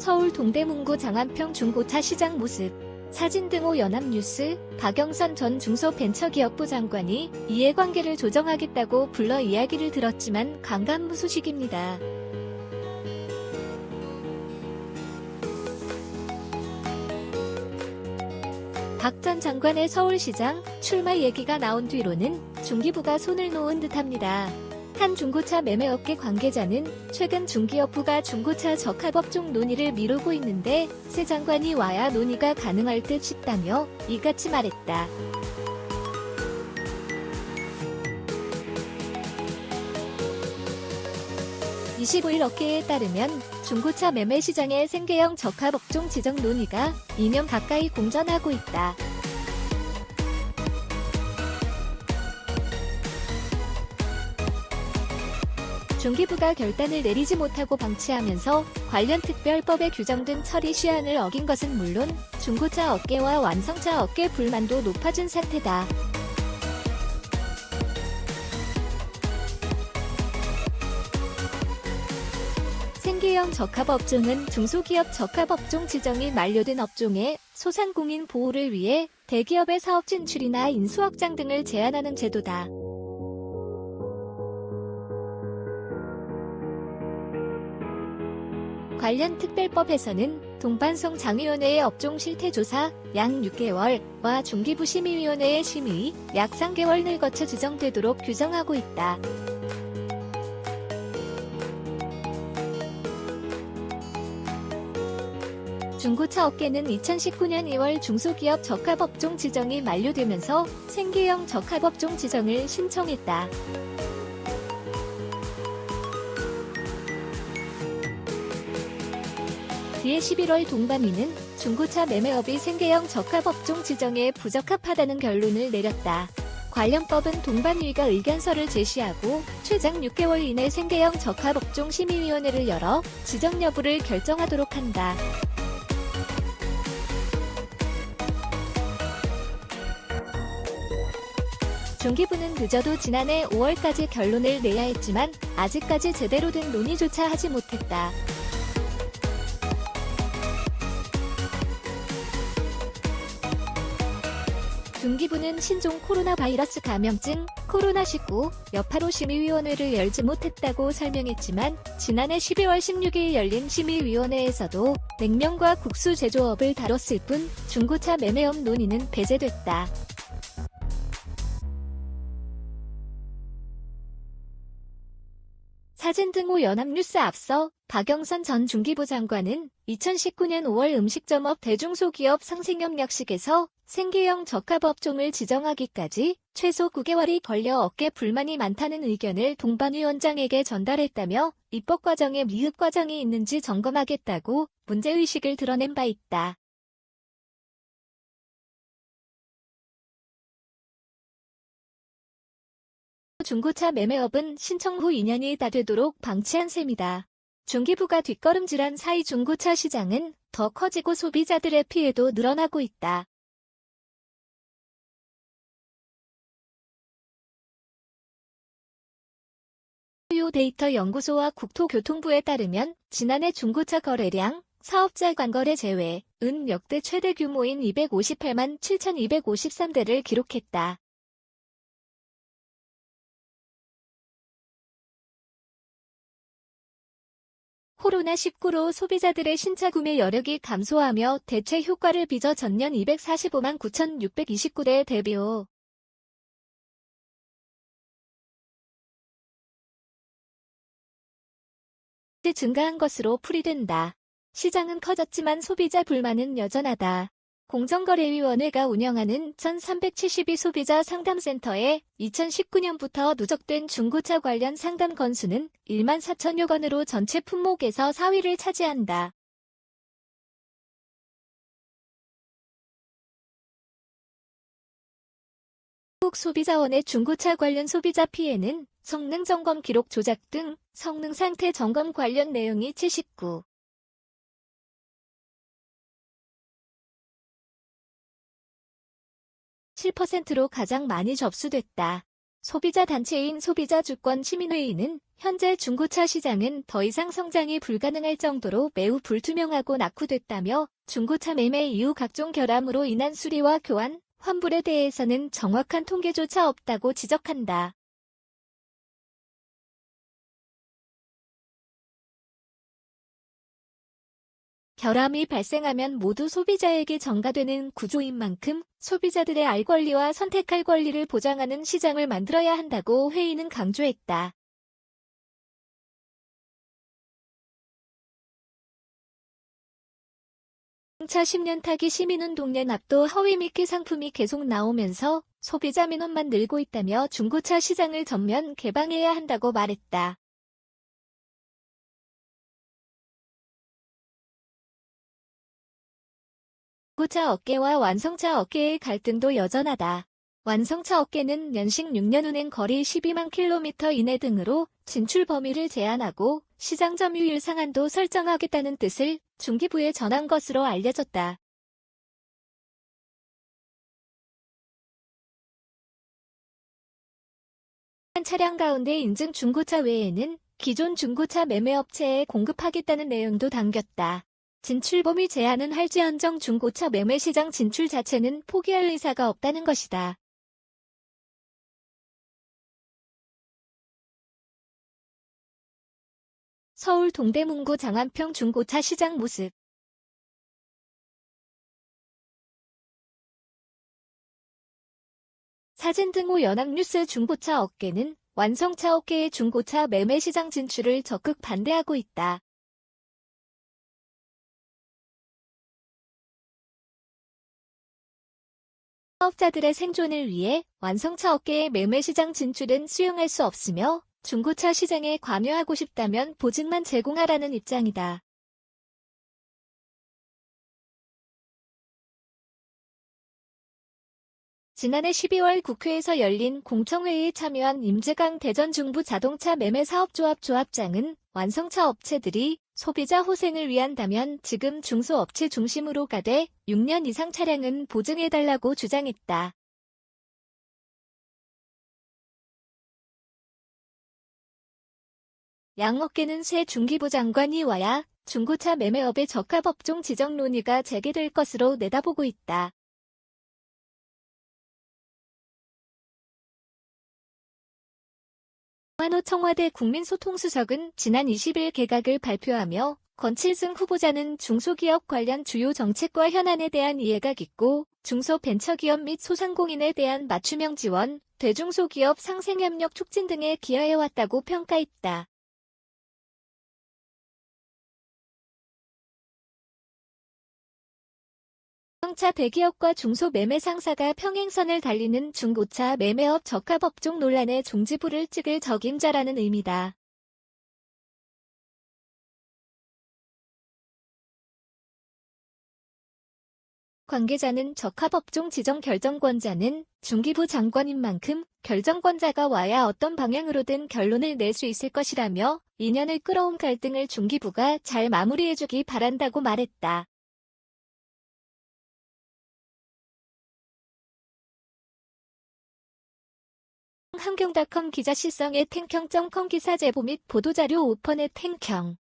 서울 동대문구 장안평 중고차 시장 모습. 사진 등호 연합뉴스. 박영선 전 중소벤처기업부 장관이 이해관계를 조정하겠다고 불러 이야기를 들었지만 강간무 소식입니다. 박 전 장관의 서울시장 출마 얘기가 나온 뒤로는 중기부가 손을 놓은 듯합니다. 한 중고차 매매업계 관계자는 최근 중기업부가 중고차 적합업종 논의를 미루고 있는데 새 장관이 와야 논의가 가능할 듯 싶다며 이같이 말했다. (25일) 업계에 따르면 중고차 매매 시장의 생계형 적합업종 지정 논의가 2년 가까이 공전하고 있다. 중기부가 결단을 내리지 못하고 방치하면서 관련 특별법에 규정된 처리 시한을 어긴 것은 물론 중고차 업계와 완성차 업계 불만도 높아진 상태다. 생계형 적합업종은 중소기업 적합업종 지정이 만료된 업종의 소상공인 보호를 위해 대기업의 사업 진출이나 인수 확장 등을 제한하는 제도다. 관련 특별법에서는 동반성 장위원회의 업종 실태조사 약 6개월과 중기부 심의위원회의 심의 약 3개월을 거쳐 지정되도록 규정하고 있다. 중고차 업계는 2019년 2월 중소기업 적합업종 지정이 만료되면서 생계형 적합업종 지정을 신청했다. 뒤에 11월 동반위는 중고차 매매업이 생계형 적합업종 지정에 부적합하다는 결론을 내렸다. 관련 법은 동반위가 의견서를 제시하고 최장 6개월 이내 생계형 적합업종 심의위원회를 열어 지정 여부를 결정하도록 한다. 중기부는 늦어도 지난해 5월까지 결론을 내야 했지만 아직까지 제대로 된 논의조차 하지 못했다. 중기부는 신종 코로나 바이러스 감염증 코로나19 여파로 심의위원회를 열지 못했다고 설명했지만 지난해 12월 16일 열린 심의위원회에서도 냉면과 국수 제조업을 다뤘을 뿐 중고차 매매업 논의는 배제됐다. 사진 등호 연합뉴스. 앞서 박영선 전 중기부 장관은 2019년 5월 음식점업 대중소기업 상생협력식에서 생계형 적합업종을 지정하기까지 최소 9개월이 걸려 업계 불만이 많다는 의견을 동반위원장에게 전달했다며 입법 과정에 미흡 과정이 있는지 점검하겠다고 문제의식을 드러낸 바 있다. 중고차 매매업은 신청 후 2년이 다 되도록 방치한 셈이다. 중기부가 뒷걸음질한 사이 중고차 시장은 더 커지고 소비자들의 피해도 늘어나고 있다. 데이터 연구소와 국토교통부에 따르면 지난해 중고차 거래량, 사업자 관거래 제외, 은 역대 최대 규모인 258만 7,253대를 기록했다. 코로나19로 소비자들의 신차 구매 여력이 감소하며 대체 효과를 빚어 전년 245만 9,629대 대비 증가한 것으로 풀이된다. 시장은 커졌지만 소비자 불만은 여전하다. 공정거래위원회가 운영하는 1372 소비자 상담센터에 2019년부터 누적된 중고차 관련 상담 건수는 1만 4천여 건으로 전체 품목에서 4위를 차지한다. 한국소비자원의 중고차 관련 소비자 피해는 성능 점검 기록 조작 등 성능 상태 점검 관련 내용이 79. 7%로 가장 많이 접수됐다. 소비자 단체인 소비자주권시민회의는 현재 중고차 시장은 더 이상 성장이 불가능할 정도로 매우 불투명하고 낙후됐다며 중고차 매매 이후 각종 결함으로 인한 수리와 교환, 환불에 대해서는 정확한 통계조차 없다고 지적한다. 결함이 발생하면 모두 소비자에게 전가되는 구조인 만큼 소비자들의 알 권리와 선택할 권리를 보장하는 시장을 만들어야 한다고 회의는 강조했다. 차 10년 타기 시민운동 내 납도 허위 미끼 상품이 계속 나오면서 소비자 민원만 늘고 있다며 중고차 시장을 전면 개방해야 한다고 말했다. 중고차 업계와 완성차 업계의 갈등도 여전하다. 완성차 업계는 연식 6년 운행 거리 12만 킬로미터 이내 등으로 진출 범위를 제한하고 시장 점유율 상한도 설정하겠다는 뜻을 중기부에 전한 것으로 알려졌다. 한 차량 가운데 인증 중고차 외에는 기존 중고차 매매업체에 공급하겠다는 내용도 담겼다. 진출 범위 제한은 할지언정 중고차 매매 시장 진출 자체는 포기할 의사가 없다는 것이다. 서울 동대문구 장안평 중고차 시장 모습. 사진 등호 연합뉴스. 중고차 업계는 완성차 업계의 중고차 매매 시장 진출을 적극 반대하고 있다. 사업자들의 생존을 위해 완성차 업계의 매매 시장 진출은 수용할 수 없으며 중고차 시장에 관여하고 싶다면 보증만 제공하라는 입장이다. 지난해 12월 국회에서 열린 공청회의에 참여한 임재강 대전중부 자동차 매매사업조합 조합장은 완성차 업체들이 소비자 호생을 위한다면 지금 중소업체 중심으로 가되 6년 이상 차량은 보증해달라고 주장했다. 양업계는 새 중기부 장관이 와야 중고차 매매업의 적합업종 지정 논의가 재개될 것으로 내다보고 있다. 황만호 청와대 국민소통수석은 지난 20일 개각을 발표하며 권칠승 후보자는 중소기업 관련 주요 정책과 현안에 대한 이해가 깊고 중소벤처기업 및 소상공인에 대한 맞춤형 지원, 대중소기업 상생협력 촉진 등에 기여해왔다고 평가했다. 자동차 대기업과 중소매매 상사가 평행선을 달리는 중고차 매매업 적합업종 논란에 종지부를 찍을 적임자라는 의미다. 관계자는 적합업종 지정 결정권자는 중기부 장관인 만큼 결정권자가 와야 어떤 방향으로든 결론을 낼 수 있을 것이라며 2년을 끌어온 갈등을 중기부가 잘 마무리해주기 바란다고 말했다. 함경닷컴 기자. 시성의 탱형.com 기사 제보 및 보도자료 오펀의 탱형